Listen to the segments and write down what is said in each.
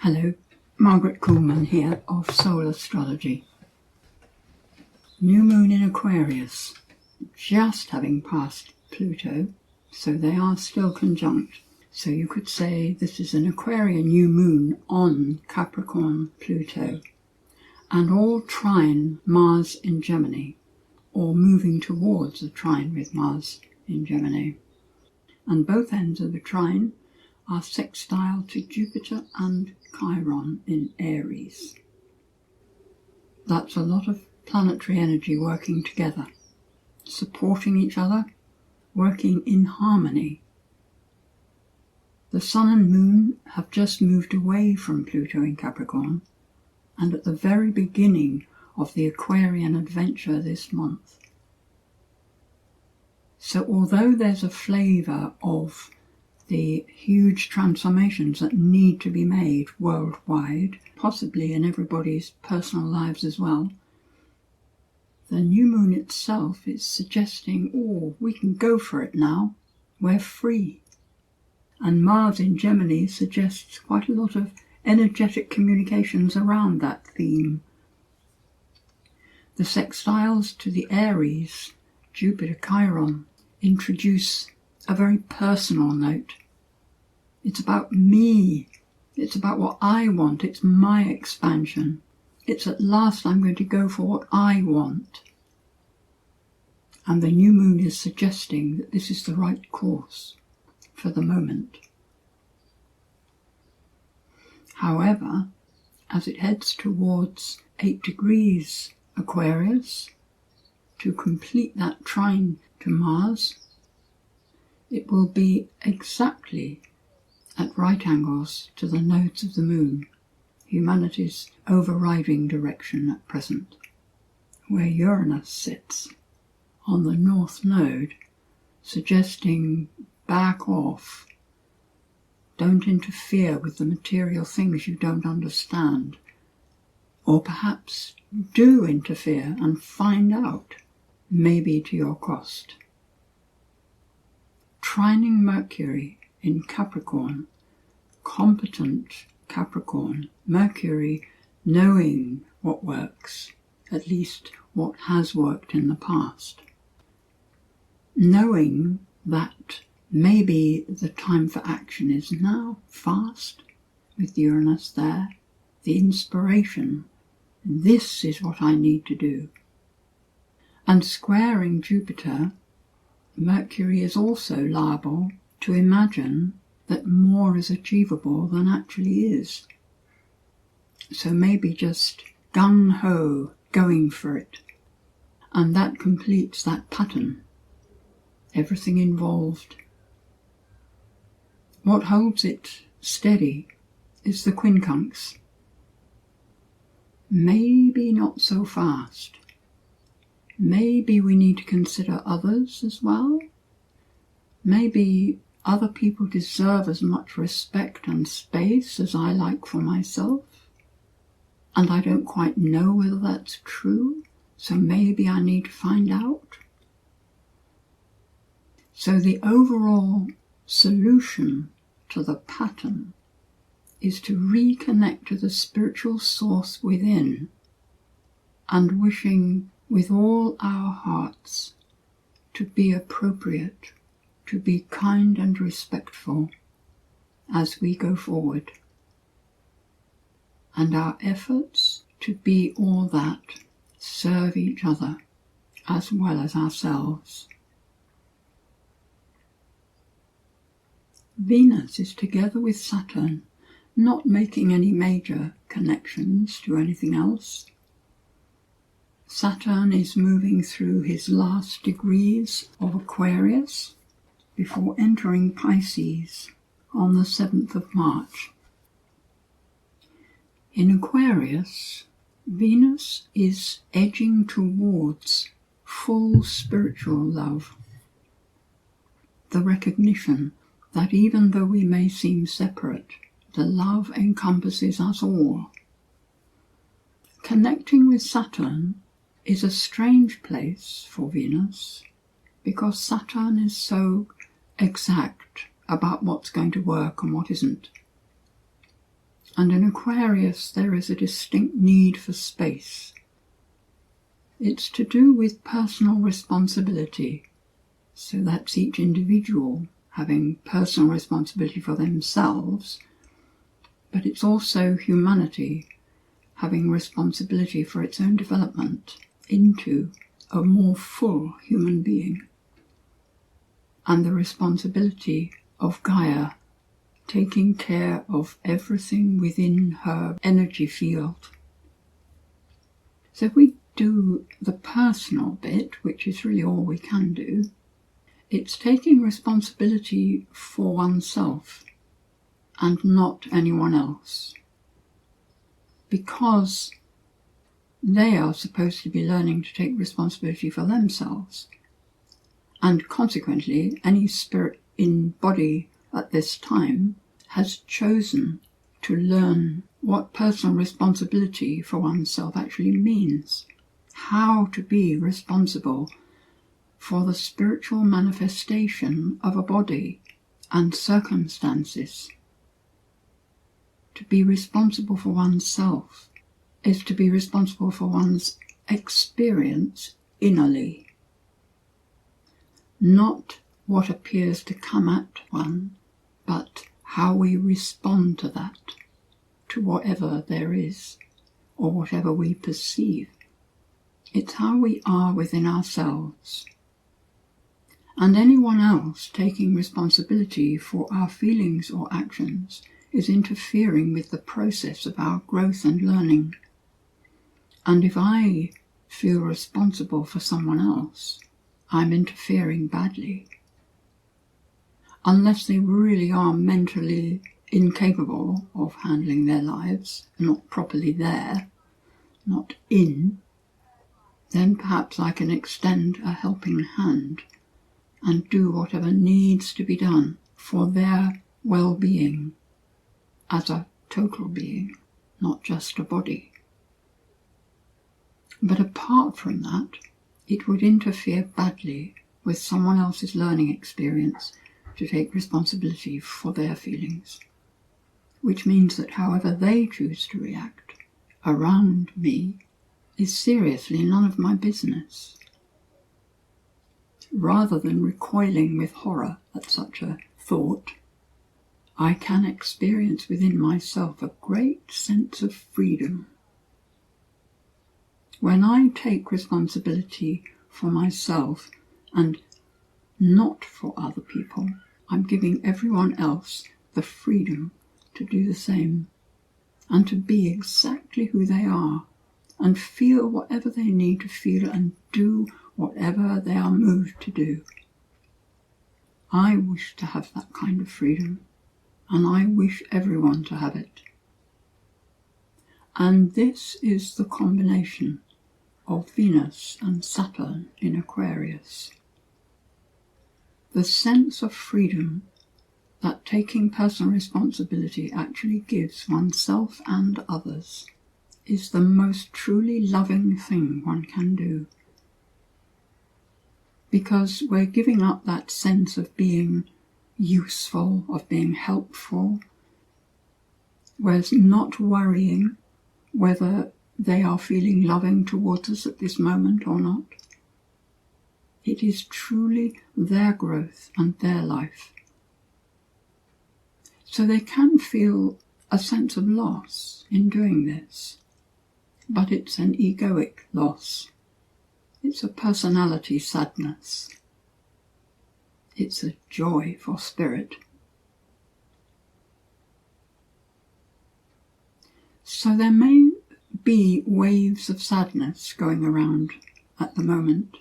Hello, Margaret Coolman here of Soul Astrology. New moon in Aquarius, just having passed Pluto, so they are still conjunct. So you could say this is an Aquarian new moon on Capricorn Pluto, and all trine Mars in Gemini, or moving towards a trine with Mars in Gemini. And both ends of the trine are sextile to Jupiter and Chiron in Aries. That's a lot of planetary energy working together, supporting each other, working in harmony. The Sun and Moon have just moved away from Pluto in Capricorn, and at the very beginning of the Aquarian adventure this month. So although there's a flavour of the huge transformations that need to be made worldwide, possibly in everybody's personal lives as well, the new moon itself is suggesting, we can go for it now, we're free. And Mars in Gemini suggests quite a lot of energetic communications around that theme. The sextiles to the Aries, Jupiter Chiron, introduce a very personal note. It's about me. It's about what I want. It's my expansion. It's at last I'm going to go for what I want. And the new moon is suggesting that this is the right course for the moment. However, as it heads towards 8 degrees Aquarius, to complete that trine to Mars, it will be exactly at right angles to the nodes of the moon, humanity's overriding direction at present, where Uranus sits on the north node, suggesting back off, don't interfere with the material things you don't understand, or perhaps do interfere and find out, maybe to your cost. Trining Mercury in Capricorn, competent Capricorn, Mercury knowing what works, at least what has worked in the past. Knowing that maybe the time for action is now, fast, with Uranus there, the inspiration, this is what I need to do. And squaring Jupiter, Mercury is also liable to imagine that more is achievable than actually is. So maybe just gung-ho, going for it. And that completes that pattern. Everything involved. What holds it steady is the quincunx. Maybe not so fast. Maybe we need to consider others as well. Maybe other people deserve as much respect and space as I like for myself. And I don't quite know whether that's true, so maybe I need to find out. So the overall solution to the pattern is to reconnect to the spiritual source within, and wishing with all our hearts to be appropriate, to be kind and respectful as we go forward, and our efforts to be all that serve each other as well as ourselves. Venus is together with Saturn, not making any major connections to anything else. Saturn is moving through his last degrees of Aquarius before entering Pisces on the 7th of March. In Aquarius, Venus is edging towards full spiritual love, the recognition that even though we may seem separate, the love encompasses us all. Connecting with Saturn is a strange place for Venus, because Saturn is so exact about what's going to work and what isn't. And in Aquarius, there is a distinct need for space. It's to do with personal responsibility. So that's each individual having personal responsibility for themselves, but it's also humanity having responsibility for its own development into a more full human being, and the responsibility of Gaia taking care of everything within her energy field. So if we do the personal bit, which is really all we can do, it's taking responsibility for oneself and not anyone else, because they are supposed to be learning to take responsibility for themselves, and consequently any spirit in body at this time has chosen to learn what personal responsibility for oneself actually means, how to be responsible for the spiritual manifestation of a body and circumstances. To be responsible for oneself is to be responsible for one's experience innerly, not what appears to come at one, but how we respond to that, to whatever there is, or whatever we perceive. It's how we are within ourselves. And anyone else taking responsibility for our feelings or actions is interfering with the process of our growth and learning. And if I feel responsible for someone else, I'm interfering badly. Unless they really are mentally incapable of handling their lives, not properly there, not in, then perhaps I can extend a helping hand and do whatever needs to be done for their well-being as a total being, not just a body. But apart from that, it would interfere badly with someone else's learning experience to take responsibility for their feelings, which means that however they choose to react around me is seriously none of my business. Rather than recoiling with horror at such a thought, I can experience within myself a great sense of freedom. When I take responsibility for myself and not for other people, I'm giving everyone else the freedom to do the same and to be exactly who they are and feel whatever they need to feel and do whatever they are moved to do. I wish to have that kind of freedom, and I wish everyone to have it. And this is the combination of Venus and Saturn in Aquarius. The sense of freedom that taking personal responsibility actually gives oneself and others is the most truly loving thing one can do. Because we're giving up that sense of being useful, of being helpful, whereas not worrying whether they are feeling loving towards us at this moment or not. It is truly their growth and their life. So they can feel a sense of loss in doing this, but it's an egoic loss. It's a personality sadness. It's a joy for spirit. So there may be waves of sadness going around at the moment,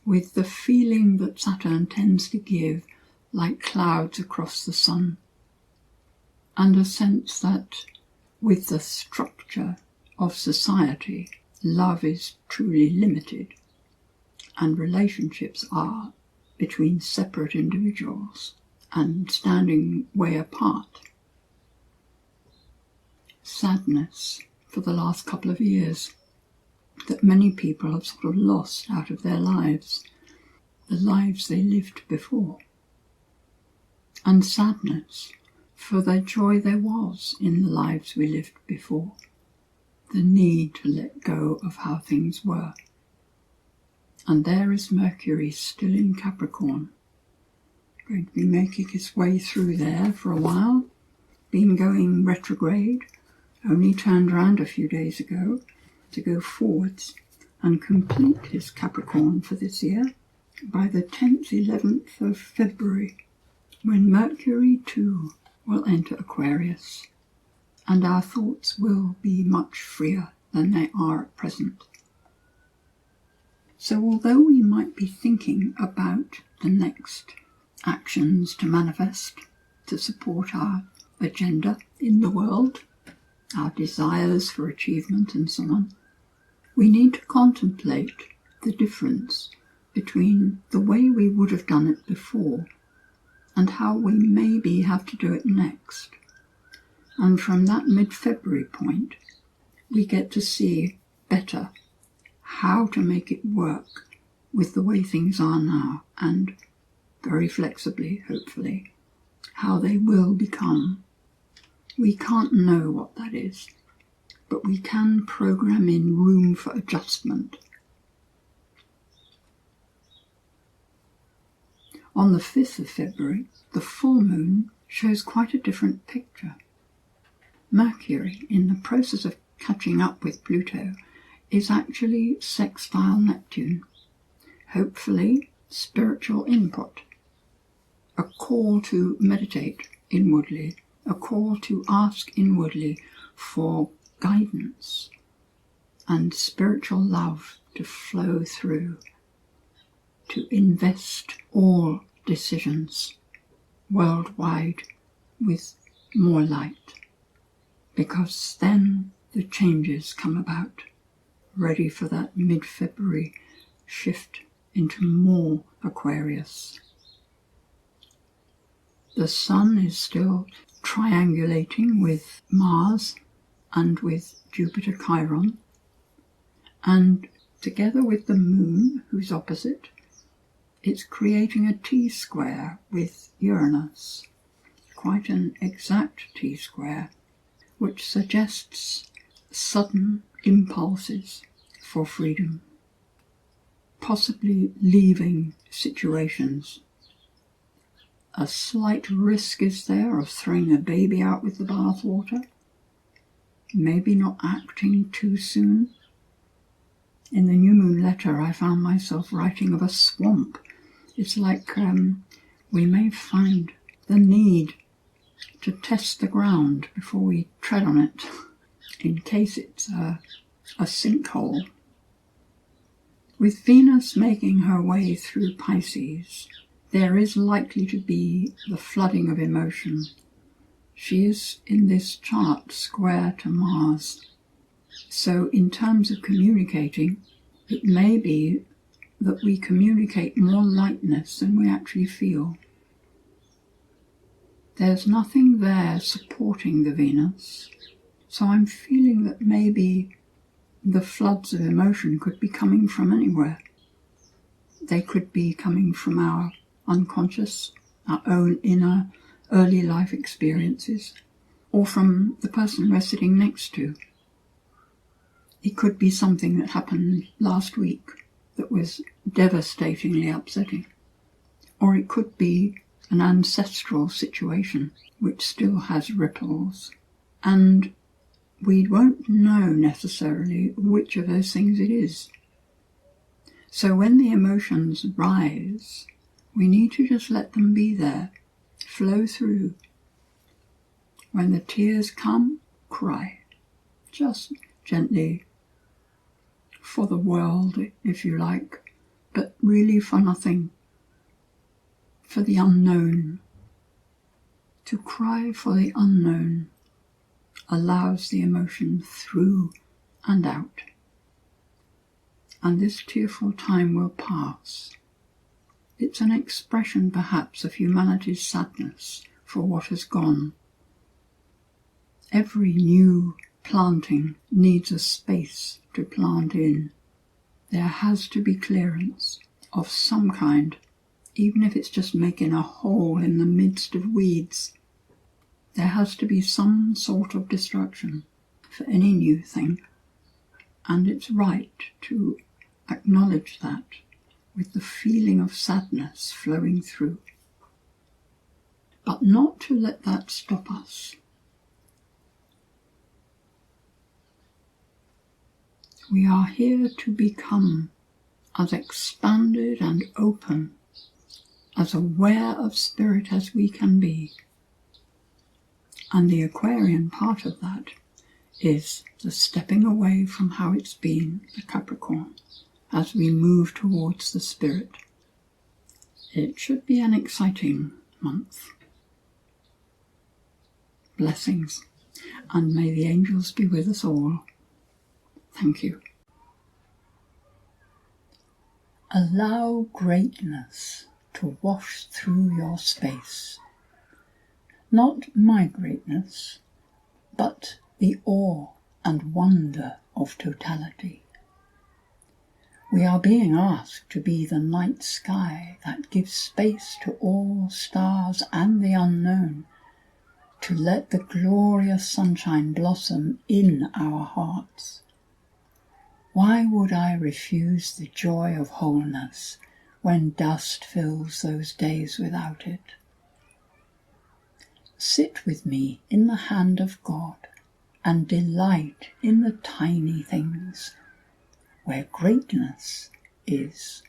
with the feeling that Saturn tends to give like clouds across the sun, and a sense that with the structure of society, love is truly limited, and relationships are between separate individuals and standing way apart. Sadness for the last couple of years that many people have sort of lost out of their lives, the lives they lived before. And sadness for the joy there was in the lives we lived before, the need to let go of how things were. And there is Mercury still in Capricorn, going to be making its way through there for a while, been going retrograde, only turned around a few days ago to go forwards and complete his Capricorn for this year by the 10th, 11th of February, when Mercury too will enter Aquarius, and our thoughts will be much freer than they are at present. So although we might be thinking about the next actions to manifest, to support our agenda in the world, our desires for achievement and so on, we need to contemplate the difference between the way we would have done it before and how we maybe have to do it next. And from that mid-February point, we get to see better how to make it work with the way things are now, and very flexibly, hopefully, how they will become. We can't know what that is, but we can program in room for adjustment. On the 5th of February, the full moon shows quite a different picture. Mercury, in the process of catching up with Pluto, is actually sextile Neptune. Hopefully, spiritual input, a call to meditate inwardly, a call to ask inwardly for guidance and spiritual love to flow through, to invest all decisions worldwide with more light, because then the changes come about, ready for that mid-February shift into more Aquarius. The Sun is still triangulating with Mars and with Jupiter Chiron, and together with the Moon, who's opposite, it's creating a T-square with Uranus, quite an exact T-square, which suggests sudden impulses for freedom, possibly leaving situations. A slight risk is there of throwing a baby out with the bathwater, maybe not acting too soon. In the new moon letter, I found myself writing of a swamp. It's like we may find the need to test the ground before we tread on it, in case it's a sinkhole. With Venus making her way through Pisces, there is likely to be the flooding of emotion. She is, in this chart, square to Mars. So in terms of communicating, it may be that we communicate more lightness than we actually feel. There's nothing there supporting the Venus, so I'm feeling that maybe the floods of emotion could be coming from anywhere. They could be coming from our unconscious, our own inner early life experiences, or from the person we're sitting next to. It could be something that happened last week that was devastatingly upsetting, or it could be an ancestral situation which still has ripples, and we won't know necessarily which of those things it is. So when the emotions rise, we need to just let them be there, flow through. When the tears come, cry, just gently, for the world, if you like, but really for nothing, for the unknown. To cry for the unknown allows the emotion through and out. And this tearful time will pass. It's an expression, perhaps, of humanity's sadness for what has gone. Every new planting needs a space to plant in. There has to be clearance of some kind, even if it's just making a hole in the midst of weeds. There has to be some sort of destruction for any new thing, and it's right to acknowledge that with the feeling of sadness flowing through, but not to let that stop us. We are here to become as expanded and open, as aware of spirit as we can be. And the Aquarian part of that is the stepping away from how it's been, the Capricorn, as we move towards the spirit. It should be an exciting month. Blessings, and may the angels be with us all. Thank you. Allow greatness to wash through your space. Not my greatness, but the awe and wonder of totality. We are being asked to be the night sky that gives space to all stars and the unknown, to let the glorious sunshine blossom in our hearts. Why would I refuse the joy of wholeness when dust fills those days without it? Sit with me in the hand of God and delight in the tiny things where greatness is.